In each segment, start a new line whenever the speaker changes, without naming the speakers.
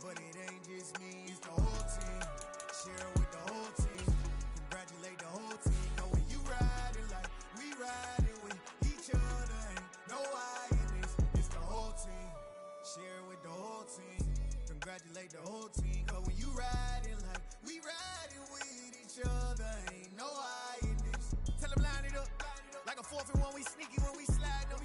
But it ain't just me, it's the whole team. Share it with the whole team. Congratulate the whole team. Know when you riding like we riding with each other. Ain't no I in this, it's the whole team. Share it with the whole team. Congratulate the whole team. Cause when you riding like we riding with each other. Ain't no I in this. Tell them line it up. Like a 4th and 1, we sneaky when we slide them.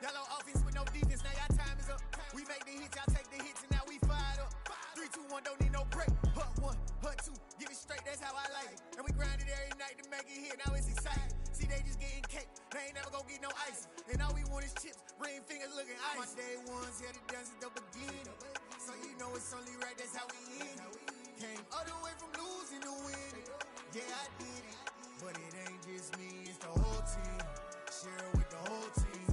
Y'all on offense with no defense, now y'all time is up. We make the hits, y'all take the hits, and now we fired up. 3, 2, 1, don't need no break. Hut 1, hut 2, give it straight, that's how I like it. And we grind it every night to make it hit, now it's exciting. See, they just getting cake, they ain't never gonna get no ice. And all we want is chips, ring fingers looking ice. My day ones here to dance at the beginning. So you know it's only right, that's how we end it. Came all the way from losing to winning. Yeah, I did it. But it ain't just me, it's the whole team. Share it with the whole team.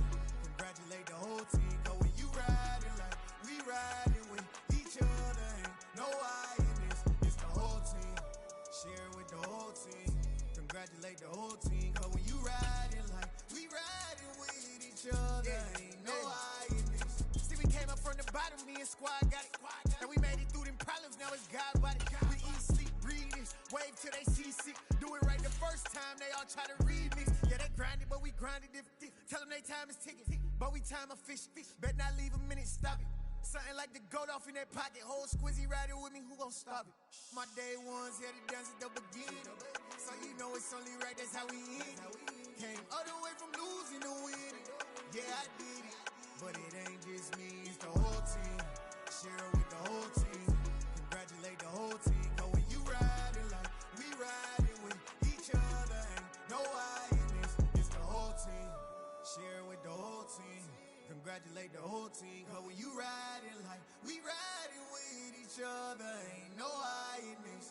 Congratulate the whole team. Cause when you riding like we riding with each other. Ain't no I in this, it's the whole team. Share it with the whole team. Congratulate the whole team. Cause when you riding like we riding with each other. Ain't no I in this. See, we came up from the bottom, me and squad got it. And we made it through them problems, now it's God body. We eat, sleep, breathe this, wave till they see sick. Do it right the first time, they all try to remix. Yeah, they grinded, but we grinded different. Tell them they time is ticking, but we time a fish. Bet not leave a minute, stop it. Something like the goat off in that pocket. Whole squizzy riding with me, who gon' stop it? My day ones here to dance at the beginning. So you know it's only right, that's how we end it. Came all the way from losing to winning. Yeah, I did it. But it ain't just me, it's the whole team. Share it with the whole team. Congratulate the whole team. Cause when you riding like we riding with each other. Ain't no I in this, it's the whole team. Share it with the whole team. Congratulate the whole team. Cause when you riding like we riding with each other. Ain't no I in this.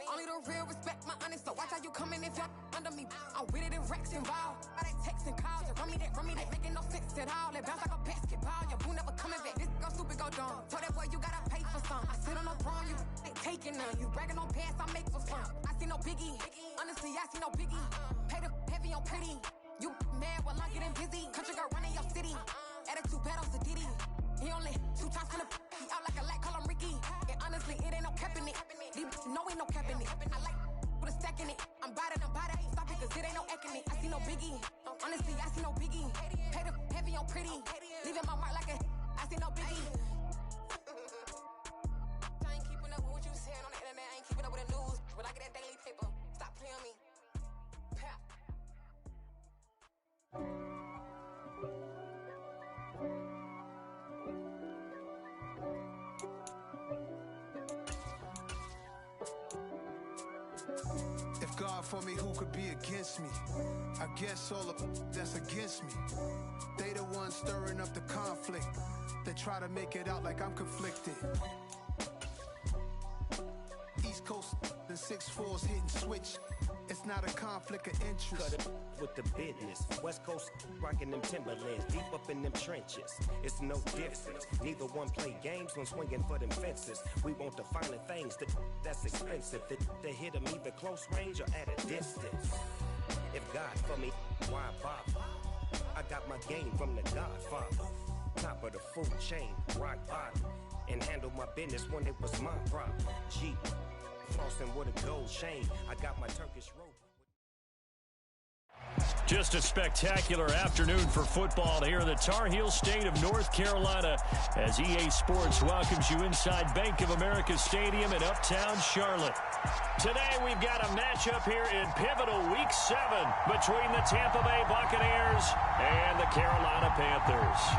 Only the real respect my honest, so watch how you coming if you're under me. I'm with it in Rex involved. By they texting calls, and run me that, making no sense at all. They bounce like a basketball, your boo never coming back. This go stupid, go dumb. Told that boy you gotta pay for some. I sit on the throne, you ain't taking none. You bragging on pants, I make for fun. I see no biggie, honestly, I see no biggie. Pay the heavy on pretty. You mad while I'm getting busy. Country girl running your city. Attitude bad on Diddy. He only 2 times from the he out like a light, call him Ricky. And honestly, it ain't no cap in it. No, ain't no cap in it. I like with a stack in it. I'm body. Stop it, cause it ain't no acting it. I see no biggie. Honestly, I see no biggie. Pay the heavy on pretty. Leaving my mark like a I see no biggie. I ain't keeping up with what you saying on the internet. I ain't keeping up with the news. But I get that daily paper. Stop playing on me. Pap.
God for me, who could be against me? I guess all of that's against me. They the ones stirring up the conflict. They try to make it out like I'm conflicted. East Coast, the 6'4's hitting switch. It's not a conflict of interest.
Cut it with the business. West Coast rocking them Timberlands, deep up in them trenches. It's no difference. Neither one play games when swinging for them fences. We want the finer things that's expensive. That hit them either close range or at a distance. If God for me, why bother? I got my game from the Godfather. Top of the food chain, rock bottom. And handle my business when it was my problem. Jeep. Flossing with a gold chain. I got my Turkish rope.
Just a spectacular afternoon for football here in the Tar Heel state of North Carolina as EA Sports welcomes you inside Bank of America Stadium in Uptown Charlotte. Today we've got a matchup here in pivotal Week 7 between the Tampa Bay Buccaneers and the Carolina Panthers.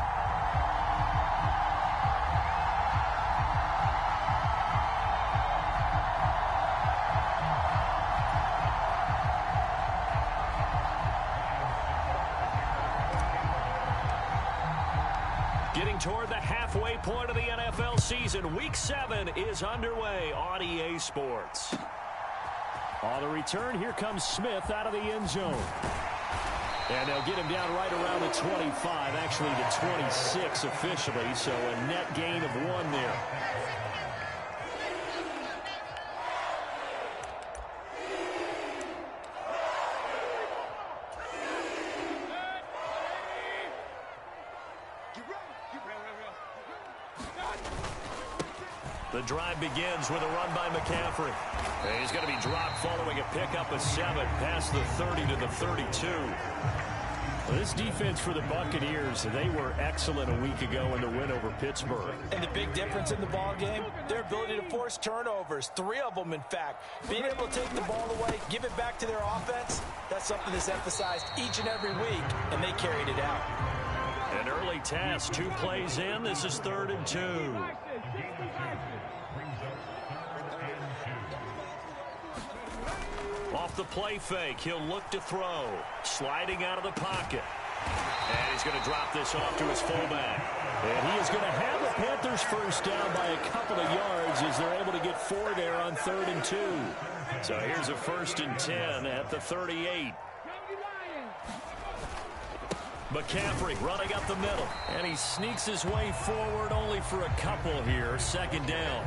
Getting toward the halfway point of the NFL season, Week 7 is underway on EA Sports. On the return, here comes Smith out of the end zone. And they'll get him down right around the 25, actually the 26 officially, so a net gain of 1 there. The drive begins with a run by McCaffrey. And he's going to be dropped following a pickup of 7 past the 30 to the 32. Well, this defense for the Buccaneers, they were excellent a week ago in the win over Pittsburgh.
And the big difference in the ball game, their ability to force turnovers, 3 of them in fact. Being able to take the ball away, give it back to their offense, that's something that's emphasized each and every week, and they carried it out.
An early task, 2 plays in. This is 3rd and 2. Off the play fake, he'll look to throw. Sliding out of the pocket. And he's going to drop this off to his fullback. And he is going to have the Panthers first down by a couple of yards as they're able to get 4 there on 3rd and 2. So here's a 1st and 10 at the 38. McCaffrey running up the middle. And he sneaks his way forward only for a couple here. 2nd down.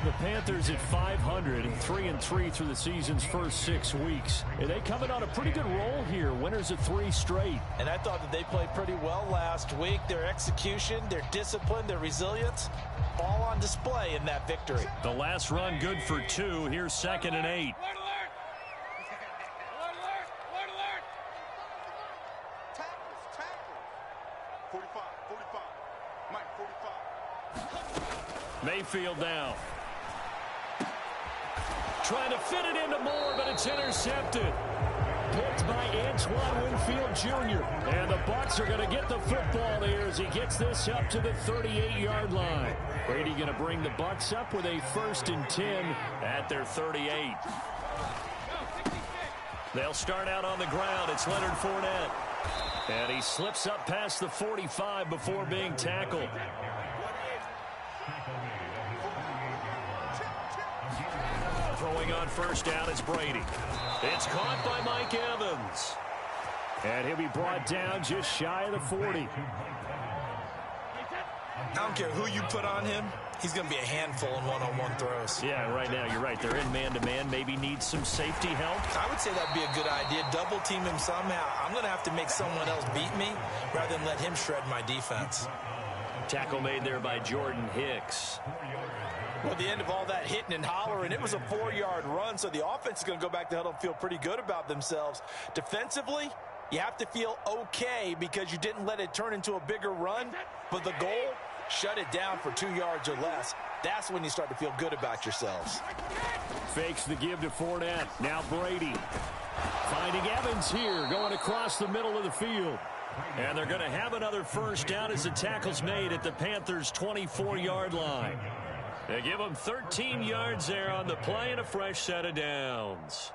The Panthers at 500, 3-3 through the season's first 6 weeks. And they coming on a pretty good roll here. Winners of 3 straight.
And I thought that they played pretty well last week. Their execution, their discipline, their resilience, all on display in that victory.
The last run good for 2. Here's 2nd and 8. Mayfield down. Trying to fit it into Moore, but it's intercepted. Picked by Antoine Winfield Jr. And the Bucs are going to get the football there as he gets this up to the 38-yard line. Brady going to bring the Bucs up with a 1st and 10 at their 38. They'll start out on the ground. It's Leonard Fournette. And he slips up past the 45 before being tackled. Throwing on 1st down, it's Brady. It's caught by Mike Evans. And he'll be brought down just shy of the 40.
I don't care who you put on him, he's going to be a handful in one-on-one throws.
Yeah, right now, you're right. They're in man-to-man. Maybe needs some safety help.
I would say that'd be a good idea. Double team him somehow. I'm going to have to make someone else beat me rather than let him shred my defense.
Tackle made there by Jordan Hicks.
Well, at the end of all that hitting and hollering, it was a 4-yard run, so the offense is going to go back to huddle and feel pretty good about themselves. Defensively, you have to feel okay because you didn't let it turn into a bigger run, but the goal, shut it down for 2 yards or less. That's when you start to feel good about yourselves.
Fakes the give to Fournette. Now Brady. Finding Evans here, going across the middle of the field. And they're going to have another 1st down as the tackle's made at the Panthers' 24-yard line. They give them 13 yards there on the play and a fresh set of downs.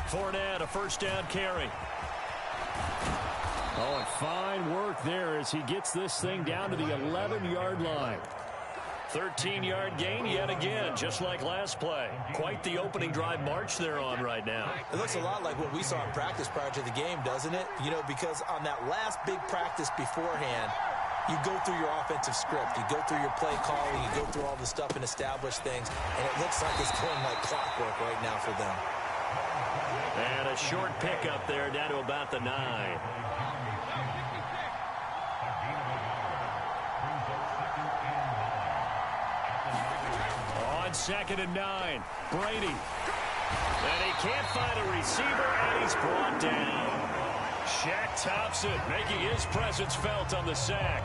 Fournette, a first down carry. Oh, and fine work there as he gets this thing down to the 11-yard line. 13-yard gain yet again, just like last play. Quite the opening drive march they're on right now.
It looks a lot like what we saw in practice prior to the game, doesn't it? You know, because on that last big practice beforehand, you go through your offensive script. You go through your play calling. You go through all the stuff and establish things. And it looks like it's going like clockwork right now for them.
And a short pickup there down to about the 9. On 2nd and 9, Brady. And he can't find a receiver, and he's brought down. Shaq Thompson making his presence felt on the sack.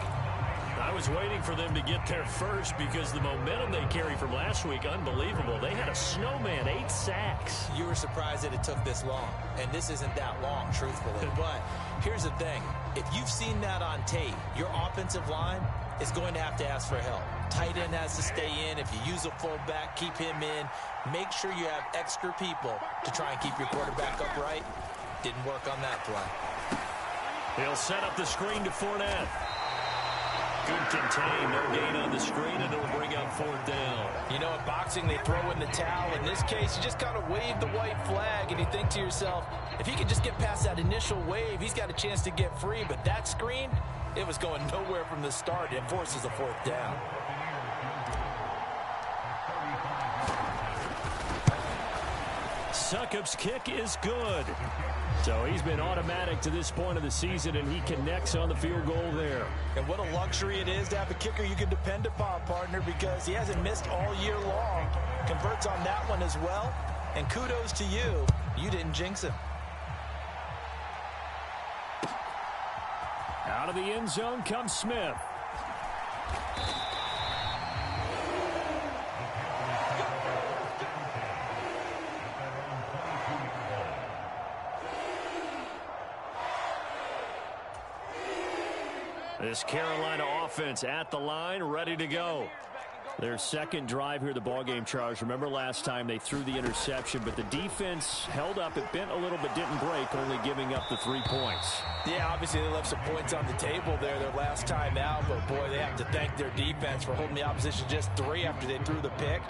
I was waiting for them to get there first because the momentum they carry from last week, unbelievable. They had a snowman, 8 sacks.
You were surprised that it took this long, and this isn't that long, truthfully. But here's the thing. If you've seen that on tape, your offensive line is going to have to ask for help. Tight end has to stay in. If you use a fullback, keep him in. Make sure you have extra people to try and keep your quarterback upright. Didn't work on that play.
He'll set up the screen to Fournette. Good contain, no gain on the screen, and it'll bring up 4th down.
You know, in boxing, they throw in the towel. In this case, you just kind of wave the white flag, and you think to yourself, if he could just get past that initial wave, he's got a chance to get free. But that screen, it was going nowhere from the start. It forces a 4th down.
Succop's kick is good. So he's been automatic to this point of the season, and he connects on the field goal there.
And what a luxury it is to have a kicker you can depend upon, partner, because he hasn't missed all year long. Converts on that one as well. And kudos to you. You didn't jinx him.
Out of the end zone comes Smith. This Carolina offense at the line, ready to go. Their second drive here, the ballgame, Charles. Remember last time they threw the interception, but the defense held up. It bent a little but didn't break, only giving up the 3 points.
Yeah, obviously they left some points on the table there their last time out, but boy, they have to thank their defense for holding the opposition just 3 after they threw the pick.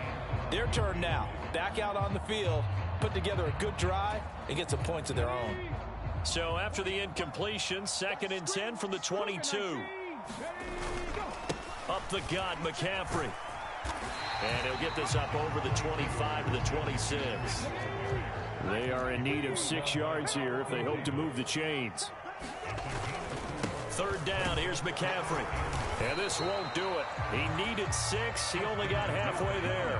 Their turn now. Back out on the field, put together a good drive, and get some points of their own.
So after the incompletion, 2nd and 10 from the 22. Up the gut, McCaffrey. And he'll get this up over the 25 to the 26. They are in need of 6 yards here if they hope to move the chains. 3rd down, here's McCaffrey. And this won't do it. He needed 6. He only got halfway there.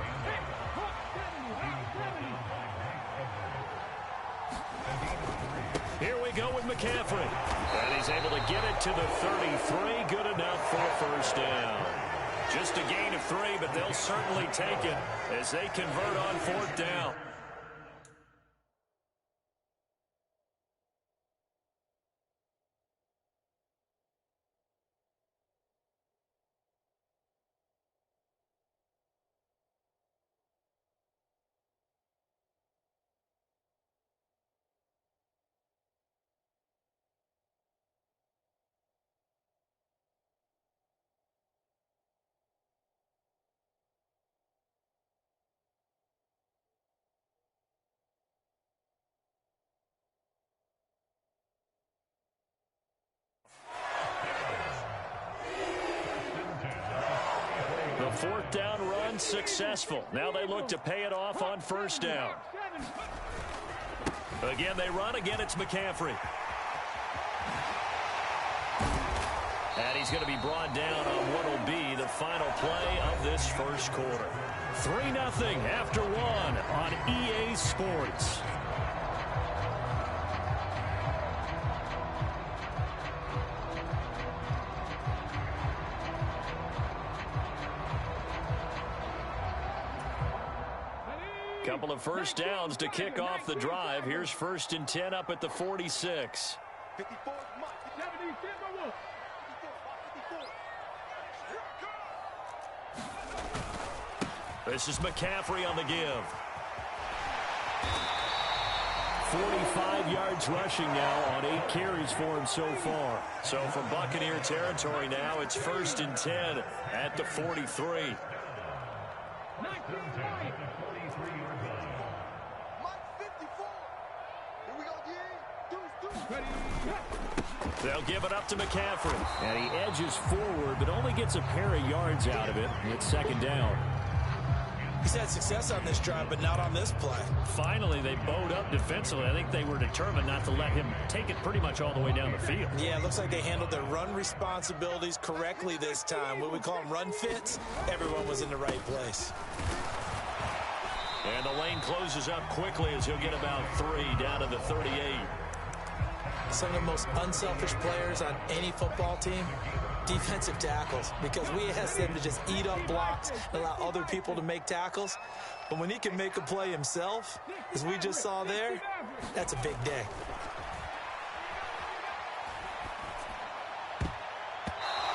Here we go with McCaffrey. And he's able to get it to the 33. Good enough for a first down. Just a gain of 3, but they'll certainly take it as they convert on 4th down. The 4th down run successful. Now they look to pay it off on 1st down. Again, they run. Again, it's McCaffrey. And he's going to be brought down on what will be the final play of this first quarter. 3-0 after 1 on EA Sports. Couple of first downs to kick off the drive. Here's 1st and 10 up at the 46. This is McCaffrey on the give. 45 yards rushing now on 8 carries for him so far. So from Buccaneer territory now, it's 1st and 10 at the 43. They'll give it up to McCaffrey. And he edges forward, but only gets a pair of yards out of it. It's 2nd down.
He's had success on this drive, but not on this play.
Finally, they bowed up defensively. I think they were determined not to let him take it pretty much all the way down the field.
Yeah, it looks like they handled their run responsibilities correctly this time. What we call them run fits, everyone was in the right place.
And the lane closes up quickly as he'll get about 3 down to the 38.
Some of the most unselfish players on any football team, defensive tackles, because we ask them to just eat up blocks and allow other people to make tackles. But when he can make a play himself, as we just saw there, that's a big day.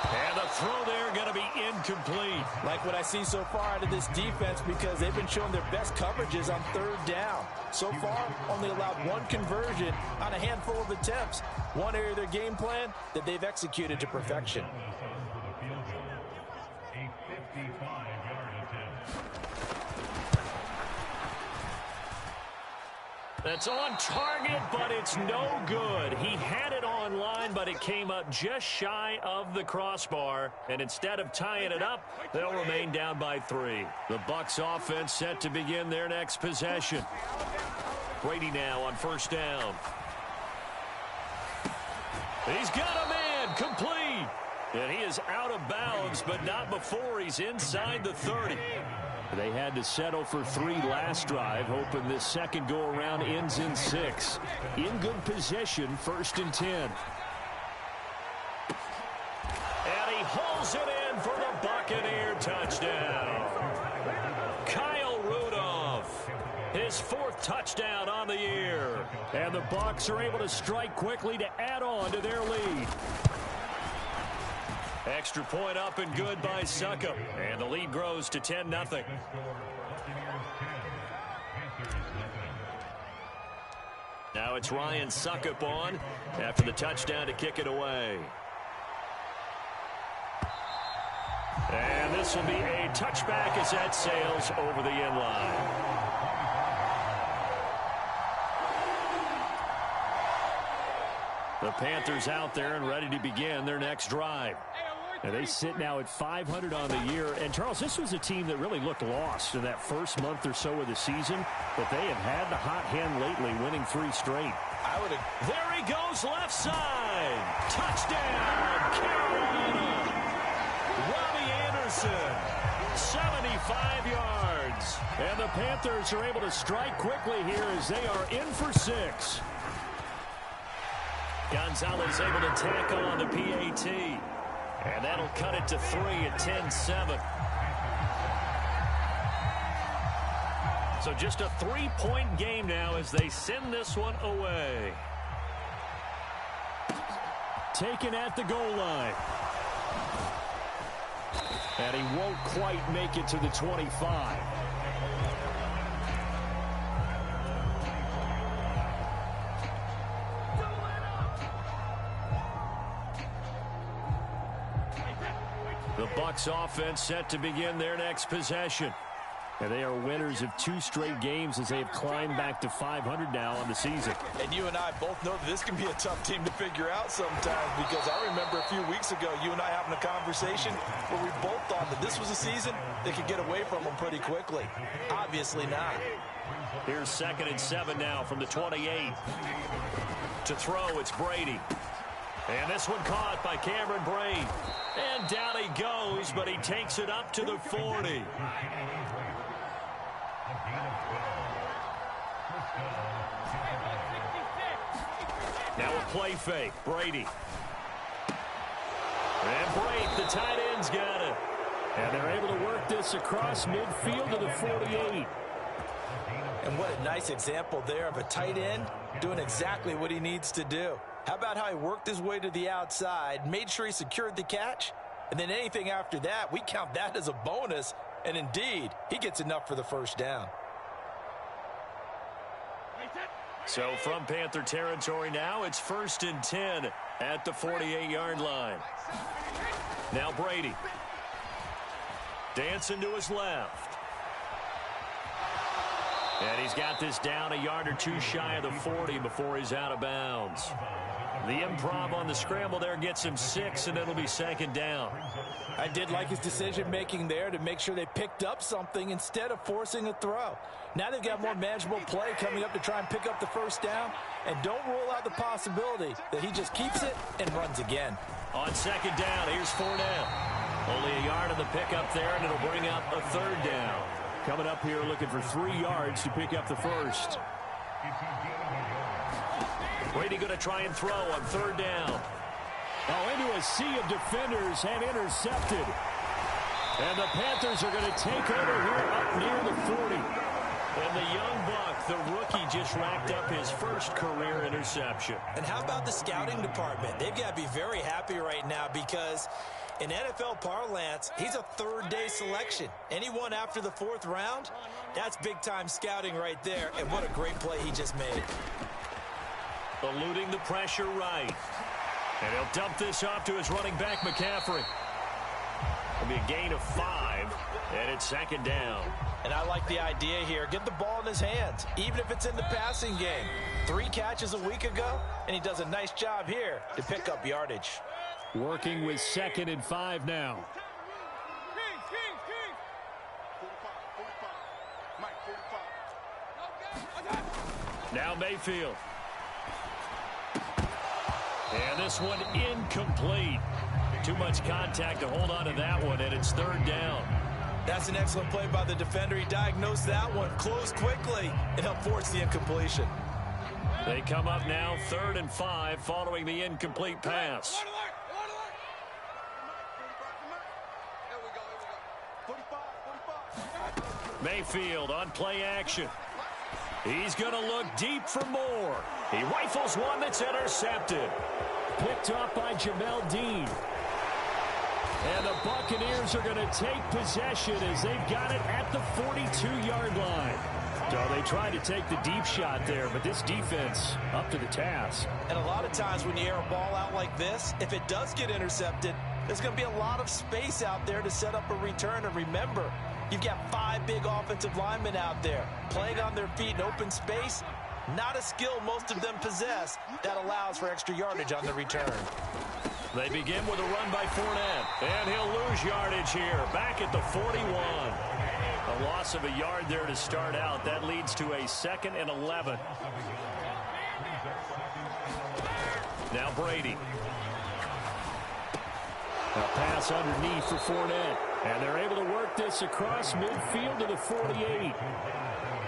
And the throw there going to be incomplete.
Like what I see so far out of this defense, because they've been showing their best coverages on 3rd down. So far, only allowed 1 conversion on a handful of attempts. One area of their game plan that they've executed to perfection.
That's on target, but it's no good. He had it on line, but it came up just shy of the crossbar. And instead of tying it up, they'll remain down by 3. The Bucs offense set to begin their next possession. Brady now on 1st down. He's got a man, complete. And he is out of bounds, but not before he's inside the 30. They had to settle for 3 last drive, hoping this second go-around ends in 6. In good position, 1st and 10. And he hauls it in for the Buccaneer touchdown. Kyle Rudolph, his 4th touchdown on the year. And the Bucs are able to strike quickly to add on to their lead. Extra point up and good by Succop. And the lead grows to 10-0. Now it's Ryan Succop on after the touchdown to kick it away. And this will be a touchback as that sails over the end line. The Panthers out there and ready to begin their next drive. And they sit now at 500 on the year. And, Charles, this was a team that really looked lost in that first month or so of the season. But they have had the hot hand lately, winning 3 straight. There he goes, left side. Touchdown, Carolina. Robbie Anderson, 75 yards. And the Panthers are able to strike quickly here as they are in for 6. Gonzalez able to tack on the PAT. And that'll cut it to 3 at 10-7. So just a 3-point game now as they send this one away. Taken at the goal line. And he won't quite make it to the 25. The Bucs offense set to begin their next possession. And they are winners of 2 straight games as they have climbed back to 500 now on the season.
And you and I both know that this can be a tough team to figure out sometimes, because I remember a few weeks ago you and I having a conversation where we both thought that this was a season that could get away from them pretty quickly. Obviously not.
Here's 2nd and 7 now from the 28. To throw, it's Brady. And this one caught by Cameron Brate. And down he goes, but he takes it up to the 40. Now a play fake. Brady. And Brate, the tight end's got it. And they're able to work this across midfield to the 48.
And what a nice example there of a tight end doing exactly what he needs to do. How about how he worked his way to the outside, made sure he secured the catch, and then anything after that, we count that as a bonus. And indeed, he gets enough for the first down.
So from Panther territory now, it's 1st and 10 at the 48-yard line. Now Brady. Dancing to his left. And he's got this down a yard or two shy of the 40 before he's out of bounds. The improv on the scramble there gets him 6, and it'll be 2nd down.
I did like his decision-making there to make sure they picked up something instead of forcing a throw. Now they've got more manageable play coming up to try and pick up the 1st down, and don't rule out the possibility that he just keeps it and runs again.
On 2nd down, here's Fournette. Only a yard on the pickup there, and it'll bring up a 3rd down.
Coming up here looking for 3 yards to pick up the 1st.
Brady going to try and throw on 3rd down.
Oh, into a sea of defenders and intercepted. And the Panthers are going to take over here up near the 40.
And the young buck, the rookie, just racked up his 1st career interception.
And how about the scouting department? They've got to be very happy right now because in NFL parlance, he's a 3rd-day selection. Anyone after the 4th round, that's big-time scouting right there. And what a great play he just made.
Eluding the pressure right. And he'll dump this off to his running back, McCaffrey. It'll be a gain of 5, and it's 2nd down.
And I like the idea here. Get the ball in his hands, even if it's in the passing game. 3 catches a week ago, and he does a nice job here to pick up yardage.
Working with 2nd and 5 now.
Now Mayfield. And this one incomplete. Too much contact to hold on to that one, and it's 3rd down.
That's an excellent play by the defender. He diagnosed that one, closed quickly, and helped force the incompletion.
They come up now 3rd and 5 following the incomplete pass. Mayfield on play action. He's going to look deep for more. He rifles one that's intercepted.
Picked up by Jamel Dean. And the Buccaneers are going to take possession as they've got it at the 42-yard line. So they tried to take the deep shot there, but this defense up to the task.
And a lot of times when you air a ball out like this, if it does get intercepted, there's going to be a lot of space out there to set up a return. And remember, you've got 5 big offensive linemen out there playing on their feet in open space. Not a skill most of them possess that allows for extra yardage on the return.
They begin with a run by Fournette, and he'll lose yardage here, back at the 41. A loss of a yard there to start out. That leads to a 2nd and 11. Now Brady.
A pass underneath for Fournette. And they're able to work this across midfield to the 48.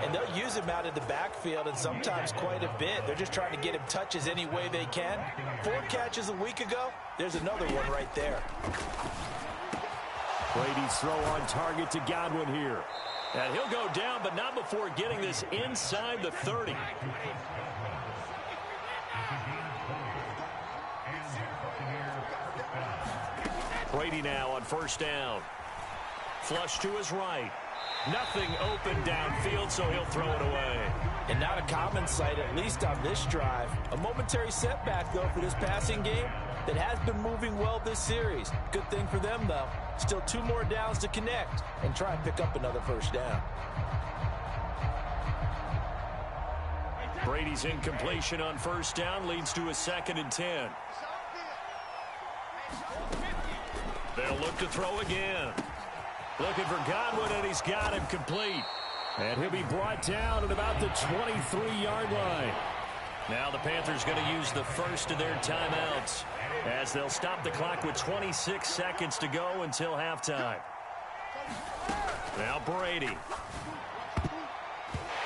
And they'll use him out of the backfield, and sometimes quite a bit. They're just trying to get him touches any way they can. 4 catches a week ago. There's another one right there.
Brady's throw on target to Godwin here.
And he'll go down, but not before getting this inside the 30. Brady now on 1st down. Flush to his right. Nothing open downfield, so he'll throw it away.
And not a common sight, at least on this drive. A momentary setback, though, for this passing game that has been moving well this series. Good thing for them, though. Still 2 more downs to connect and try and pick up another 1st down.
Brady's incompletion on 1st down leads to a 2nd and 10. They'll look to throw again. Looking for Godwin, and he's got him complete.
And he'll be brought down at about the 23-yard line.
Now the Panthers going to use the first of their timeouts as they'll stop the clock with 26 seconds to go until halftime. Now Brady.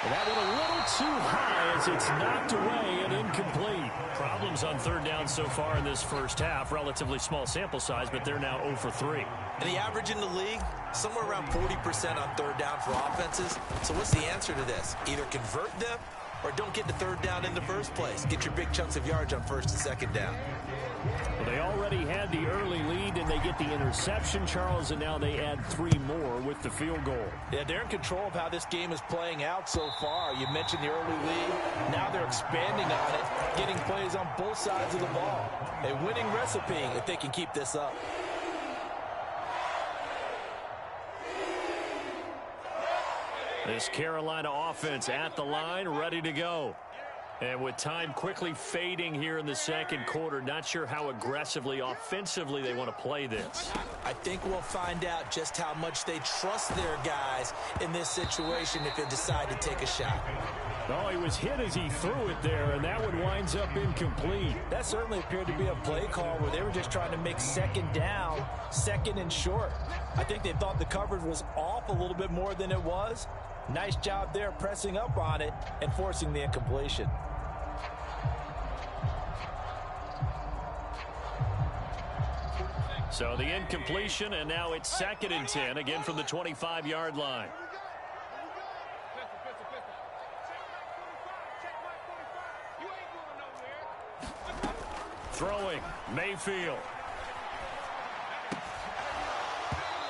That one a little too high as it's knocked away and incomplete.
Problems on 3rd down so far in this first half. Relatively small sample size, but they're now 0 for 3.
And the average in the league, somewhere around 40% on 3rd down for offenses. So what's the answer to this? Either convert them or don't get the 3rd down in the first place. Get your big chunks of yards on 1st and 2nd down.
Well, they already had the early lead, and They get the interception, Charles, and now they add 3 more with the field goal.
Yeah, they're in control of how this game is playing out so far. You mentioned the early lead. Now they're expanding on it, getting plays on both sides of the ball. A winning recipe if they can keep this up.
This Carolina offense at the line, ready to go. And with time quickly fading here in the second quarter, not sure how aggressively, offensively they want to play this.
I think we'll find out just how much they trust their guys in this situation if they decide to take a shot.
Oh, he was hit as he threw it there, and that one winds up incomplete.
That certainly appeared to be a play call where they were just trying to make second down, second and short. I think they thought the coverage was off a little bit more than it was. Nice job there pressing up on it and forcing the incompletion.
So the incompletion, and now it's 2nd and 10, again from the 25-yard line. Throwing, Mayfield.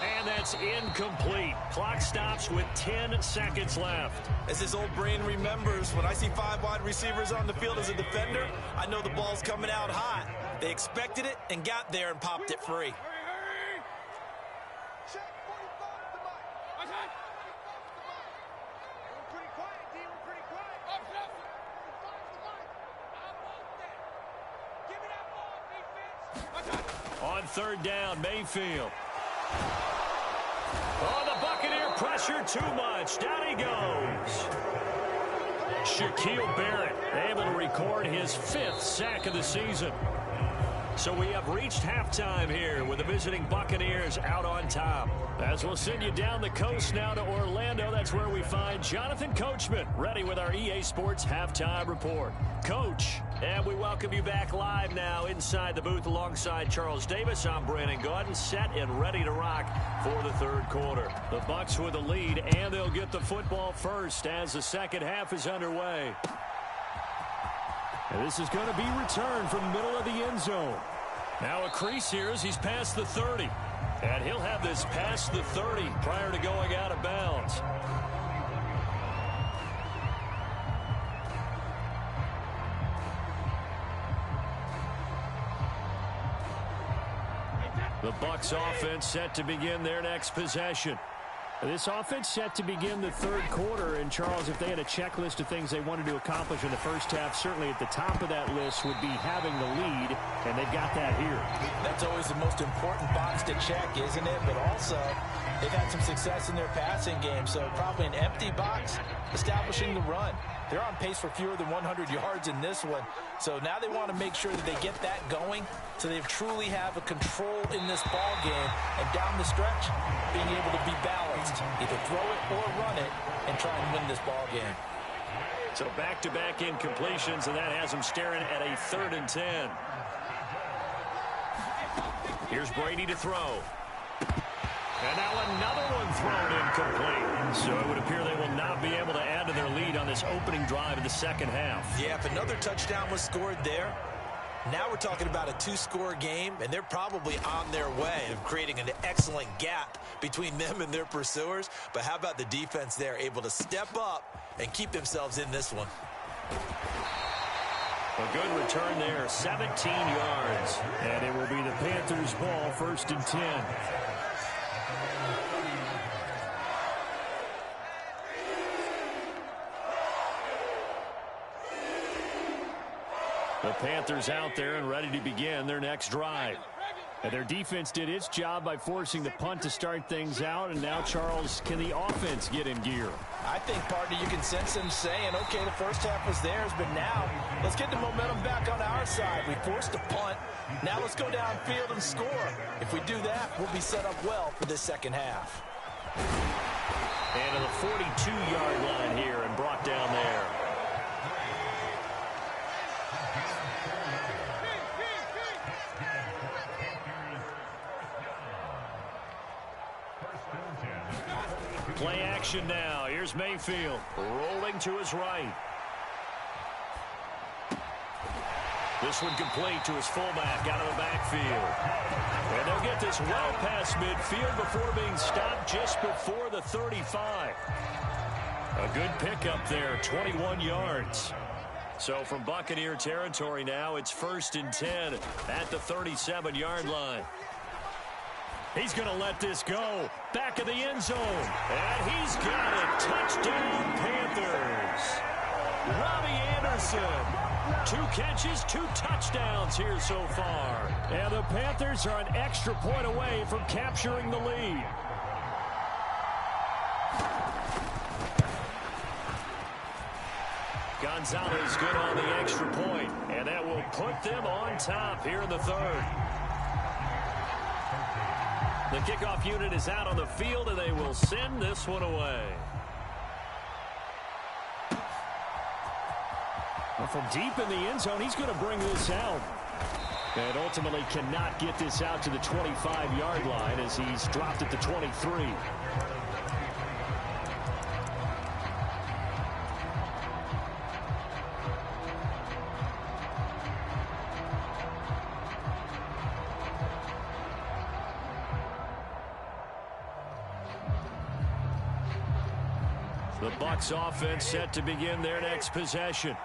And that's incomplete. Clock stops with 10 seconds left.
As his old brain remembers, when I see 5 wide receivers on the field as a defender, I know the ball's coming out hot. They expected it and got there and popped it free.
On 3rd down, Mayfield. Oh, the Buccaneer pressure too much. Down he goes. Shaquille Barrett able to record his 5th sack of the season. So we have reached halftime here with the visiting Buccaneers out on top. As we'll send you down the coast now to Orlando, that's where we find Jonathan Coachman ready with our EA Sports Halftime Report. Coach, and we welcome you back live now inside the booth alongside Charles Davis. I'm Brandon Gaudin, set and ready to rock for the 3rd quarter. The Bucs with the lead, and they'll get the football first as the second half is underway. And this is going to be returned from the middle of the end zone. Now a crease here as he's past the 30. And he'll have this past the 30 prior to going out of bounds. The Bucs offense set to begin their next possession. This offense set to begin the 3rd quarter, and Charles, if they had a checklist of things they wanted to accomplish in the first half, certainly at the top of that list would be having the lead, and they've got that here.
That's always the most important box to check, isn't it? But also, they've had some success in their passing game, so probably an empty box establishing the run. They're on pace for fewer than 100 yards in this one, so now they want to make sure that they get that going so they truly have a control in this ball game, and down the stretch, being able to be balanced, either throw it or run it, and try and win this ball game.
So back-to-back incompletions, and that has them staring at a 3rd and 10. Here's Brady to throw. And now another one thrown incomplete. So it would appear they will not be able to add to their lead on this opening drive of the second half.
Yeah, if another touchdown was scored there, now we're talking about a 2-score game, and they're probably on their way of creating an excellent gap between them and their pursuers. But how about the defense there, able to step up and keep themselves in this one?
A good return there, 17 yards. And it will be the Panthers' ball, 1st and 10. The Panthers out there and ready to begin their next drive. And their defense did its job by forcing the punt to start things out. And now, Charles, can the offense get in gear?
I think, partner, you can sense them saying, okay, the first half was theirs, but now let's get the momentum back on our side. We forced a punt. Now let's go downfield and score. If we do that, we'll be set up well for this second half.
And to the 42-yard line here and brought down there. Play action now. Here's Mayfield rolling to his right.
This one complete to his fullback out of the backfield. And they'll get this well past midfield before being stopped just before the 35. A good pickup there, 21 yards. So from Buccaneer territory now, it's 1st and 10 at the 37-yard line. He's going to let this go. Back of the end zone. And he's got it. Touchdown, Panthers. Robbie Anderson. 2 catches, 2 touchdowns here so far. And the Panthers are an extra point away from capturing the lead. Gonzalez good on the extra point, and that will put them on top here in the 3rd. The kickoff unit is out on the field, and they will send this one away. Well, from deep in the end zone, he's going to bring this out. And ultimately cannot get this out to the 25-yard line as he's dropped at the 23. The Bucs offense set to begin their next possession.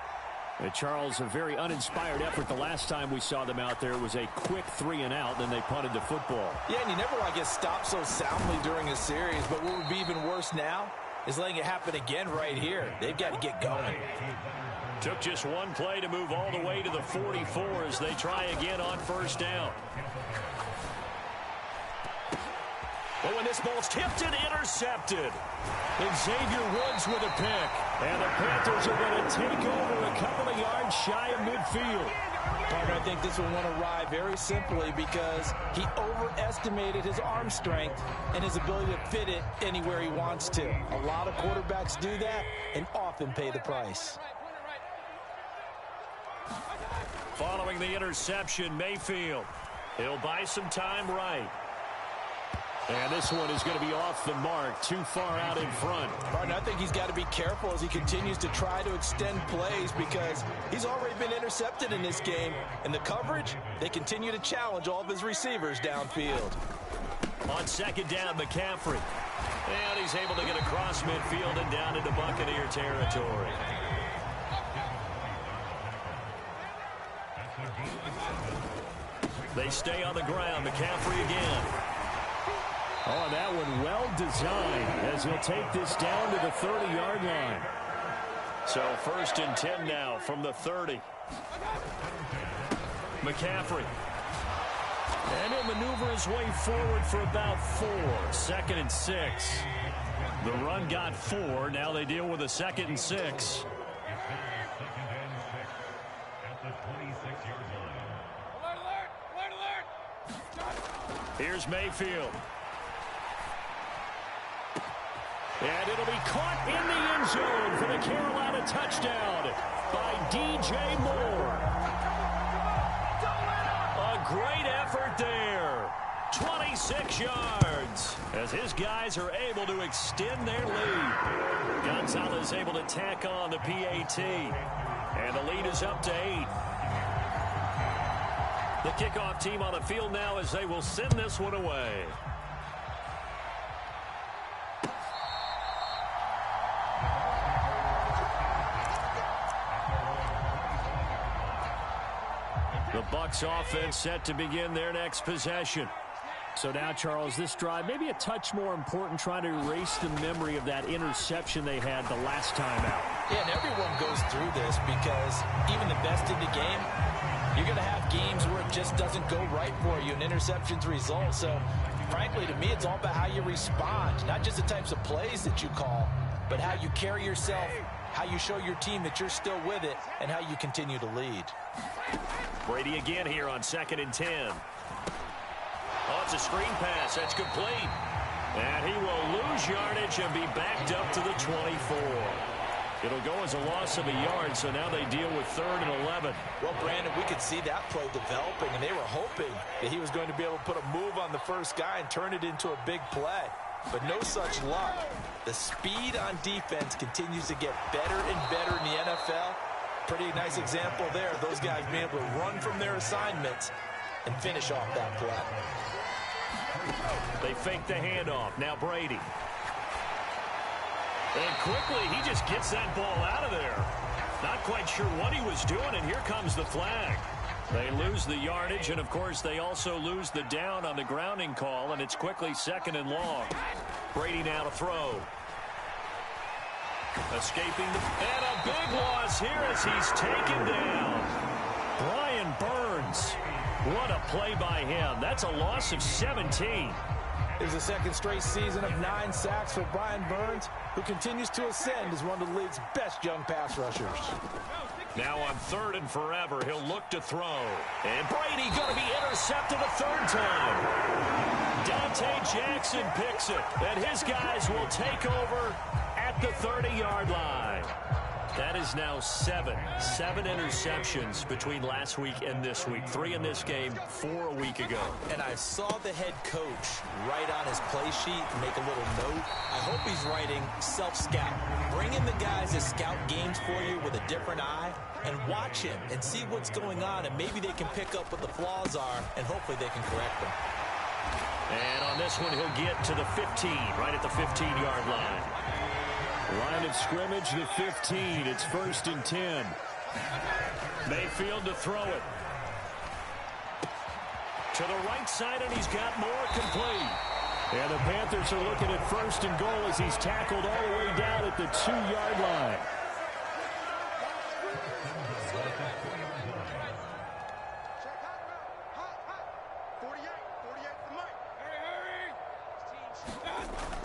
And Charles, a very uninspired effort the last time we saw them out there. It was a quick 3-and-out, then they punted the football.
Yeah, and you never want to get stopped so soundly during a series, but what would be even worse now is letting it happen again right here. They've got to get going.
Took just one play to move all the way to the 44 as they try again on 1st down. But when this ball's tipped and intercepted. And Xavier Woods with a pick. And the Panthers are going to take over a couple of yards shy of midfield.
Partner, I think this will want to ride very simply because he overestimated his arm strength and his ability to fit it anywhere he wants to. A lot of quarterbacks do that and often pay the price.
Following the interception, Mayfield. He'll buy some time right. And this one is going to be off the mark, too far out in front.
Martin, I think he's got to be careful as he continues to try to extend plays because he's already been intercepted in this game. And the coverage, they continue to challenge all of his receivers downfield.
On 2nd down, McCaffrey. And he's able to get across midfield and down into Buccaneer territory. They stay on the ground. McCaffrey again. Oh, and that one well designed as he'll take this down to the 30-yard line. So 1st and 10 now from the 30. McCaffrey. And he'll maneuver his way forward for about 4. 2nd and 6. The run got 4. Now they deal with a 2nd and 6. Here's Mayfield. And it'll be caught in the end zone for the Carolina touchdown by DJ Moore. A great effort there. 26 yards as his guys are able to extend their lead. Gonzalez able to tack on the PAT. And the lead is up to 8. The kickoff team on the field now as they will send this one away. The Bucs offense set to begin their next possession. So now, Charles, this drive maybe a touch more important, trying to erase the memory of that interception they had the last time out.
Yeah, and everyone goes through this because even the best in the game, you're going to have games where it just doesn't go right for you and interceptions result. So, frankly, to me, it's all about how you respond, not just the types of plays that you call, but how you carry yourself, how you show your team that you're still with it, and how you continue to lead.
Brady again here on 2nd and 10. Oh, it's a screen pass. That's complete. And he will lose yardage and be backed up to the 24. It'll go as a loss of a yard, so now they deal with 3rd and 11.
Well, Brandon, we could see that play developing, and they were hoping that he was going to be able to put a move on the first guy and turn it into a big play. But no such luck. The speed on defense continues to get better and better in the NFL. Pretty nice example there. Those guys being able to run from their assignments and finish off that play.
They fake the handoff. Now Brady. And quickly, he just gets that ball out of there. Not quite sure what he was doing, and here comes the flag. They lose the yardage, and, of course, they also lose the down on the grounding call, and it's quickly 2nd and long. Brady now to throw. Escaping and a big loss here as he's taken down. Brian Burns. What a play by him. That's a loss of 17.
It was the 2nd straight season of 9 sacks for Brian Burns, who continues to ascend as one of the league's best young pass rushers.
Now on 3rd and forever, he'll look to throw. And Brady going to be intercepted a 3rd time. Dante Jackson picks it, and his guys will take over at the 30-yard line. That is now 7 interceptions between last week and this week. 3 in this game, 4 a week ago.
And I saw the head coach write on his play sheet, make a little note. I hope he's writing self-scout. Bring in the guys that scout games for you with a different eye and watch him and see what's going on, and maybe they can pick up what the flaws are, and hopefully they can correct them.
And on this one, he'll get to the 15, right at the 15-yard line.
Line of scrimmage, the 15. It's 1st and 10.
Mayfield to throw it. To the right side, and he's got more complete.
And the Panthers are looking at 1st and goal as he's tackled all the way down at the 2-yard line.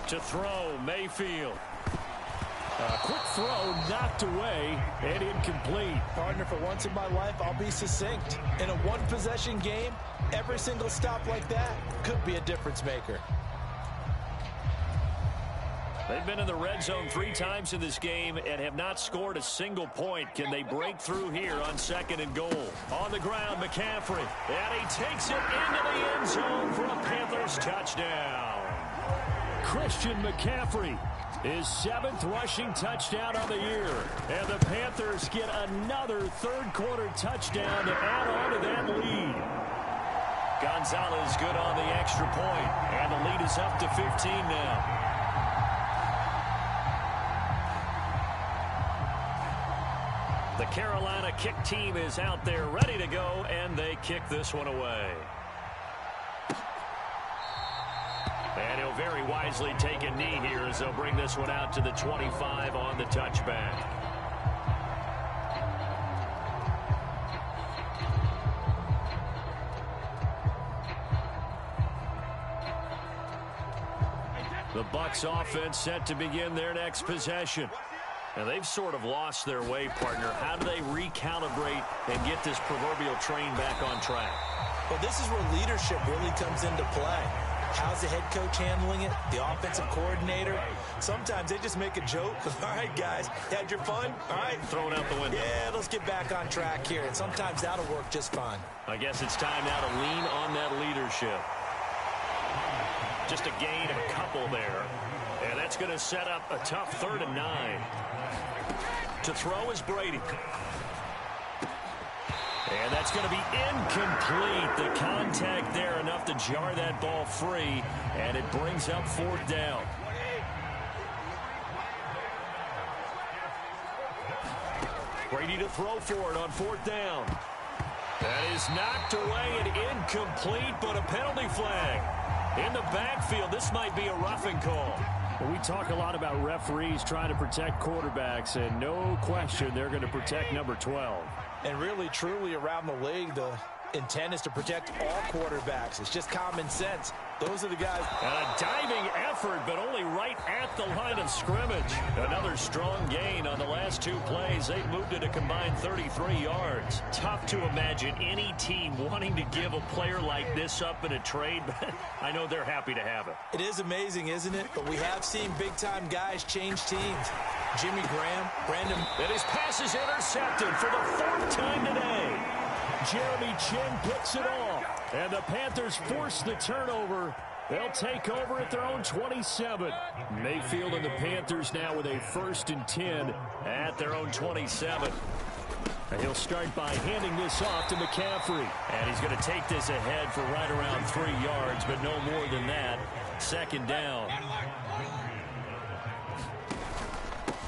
To throw, Mayfield.
A quick throw knocked away and incomplete.
Partner, for once in my life, I'll be succinct. In a one-possession game, every single stop like that could be a difference maker.
They've been in the red zone 3 times in this game and have not scored a single point. Can they break through here on 2nd and goal? On the ground, McCaffrey. And he takes it into the end zone for a Panthers touchdown.
Christian McCaffrey, his 7th rushing touchdown of the year. And the Panthers get another 3rd-quarter touchdown to add on to that lead.
Gonzalez good on the extra point, and the lead is up to 15 now. The Carolina kick team is out there ready to go, and they kick this one away. And he'll very wisely take a knee here as they'll bring this one out to the 25 on the touchback. The Bucs offense set to begin their next possession. And they've sort of lost their way, partner. How do they recalibrate and get this proverbial train back on track?
Well, this is where leadership really comes into play. How's the head coach handling it? The offensive coordinator? Sometimes they just make a joke. All right, guys, had your fun? All right.
Throw it out the window.
Yeah, let's get back on track here. And sometimes that'll work just fine.
I guess it's time now to lean on that leadership. Just a gain of a couple there. And that's going to set up a tough 3rd and 9. To throw is Brady. And that's going to be incomplete. The contact there enough to jar that ball free. And it brings up 4th down. Brady to throw for it on 4th down. That is knocked away and incomplete, but a penalty flag. In the backfield, this might be a roughing call.
Well, we talk a lot about referees trying to protect quarterbacks, and no question they're going to protect number 12.
And really, truly, around the league, the intent is to protect all quarterbacks. It's just common sense. Those are the guys.
And a diving effort, but only right at the line of scrimmage. Another strong gain on the last 2 plays. They've moved it a combined 33 yards. Tough to imagine any team wanting to give a player like this up in a trade, but I know they're happy to have it.
It is amazing, isn't it? But we have seen big-time guys change teams. Jimmy Graham, Brandon.
And his pass is intercepted for the 4th time today.
Jeremy Chin picks it off. And the Panthers force the turnover. They'll take over at their own 27. Mayfield and the Panthers now with a 1st and 10 at their own 27. He'll start by handing this off to McCaffrey.
And he's going to take this ahead for right around 3 yards, but no more than that. Second down.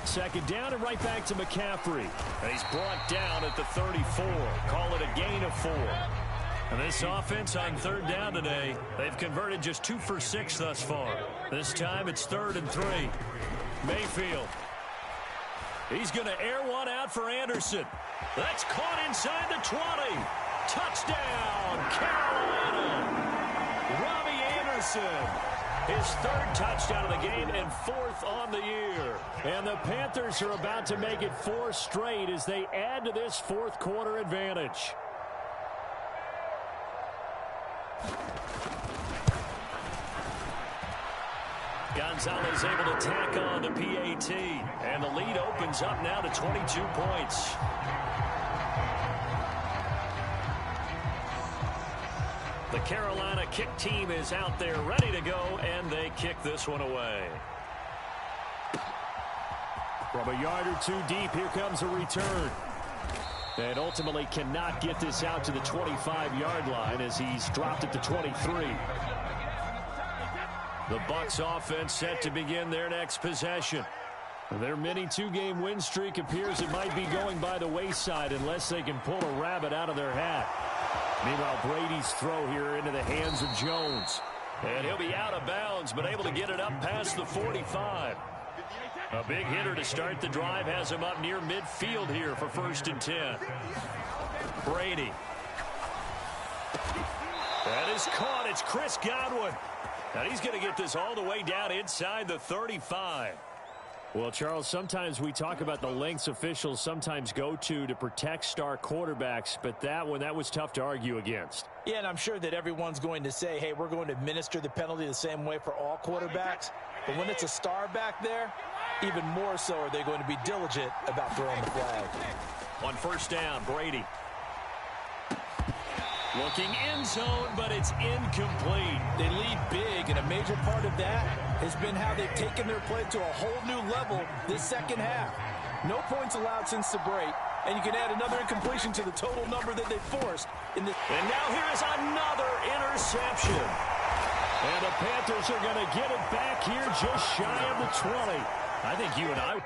Second down and right back to McCaffrey.
And he's brought down at the 34. Call it a gain of 4. And this offense on third down today, they've converted just 2 for 6 thus far. This time it's 3rd and 3. Mayfield. He's going to air one out for Anderson. That's caught inside the 20. Touchdown, Carolina. Robbie Anderson. His 3rd touchdown of the game and 4th on the year.
And the Panthers are about to make it 4 straight as they add to this 4th quarter advantage.
Gonzalez able to tack on the PAT. And the lead opens up now to 22 points. The Carolina kick team is out there ready to go, and they kick this one away.
From a yard or 2 deep, here comes a return. And ultimately cannot get this out to the 25-yard line as he's dropped it to 23.
The Bucs offense set to begin their next possession.
Their mini 2-game win streak appears it might be going by the wayside unless they can pull a rabbit out of their hat. Meanwhile, Brady's throw here into the hands of Jones.
And he'll be out of bounds, but able to get it up past the 45. A big hitter to start the drive has him up near midfield here for 1st and 10. Brady. That is caught. It's Chris Godwin. And he's going to get this all the way down inside the 35.
Well, Charles, sometimes we talk about the lengths officials sometimes go to protect star quarterbacks, but that was tough to argue against.
Yeah, and I'm sure that everyone's going to say, hey, we're going to administer the penalty the same way for all quarterbacks. But when it's a star back there, even more so are they going to be diligent about throwing the flag.
On 1st down, Brady. Looking end zone, but it's incomplete.
They lead big, and a major part of that has been how they've taken their play to a whole new level this second half. No points allowed since the break, and you can add another incompletion to the total number that they forced. And
now here is another interception.
And the Panthers are going to get it back here just shy of the 20.
I think you and I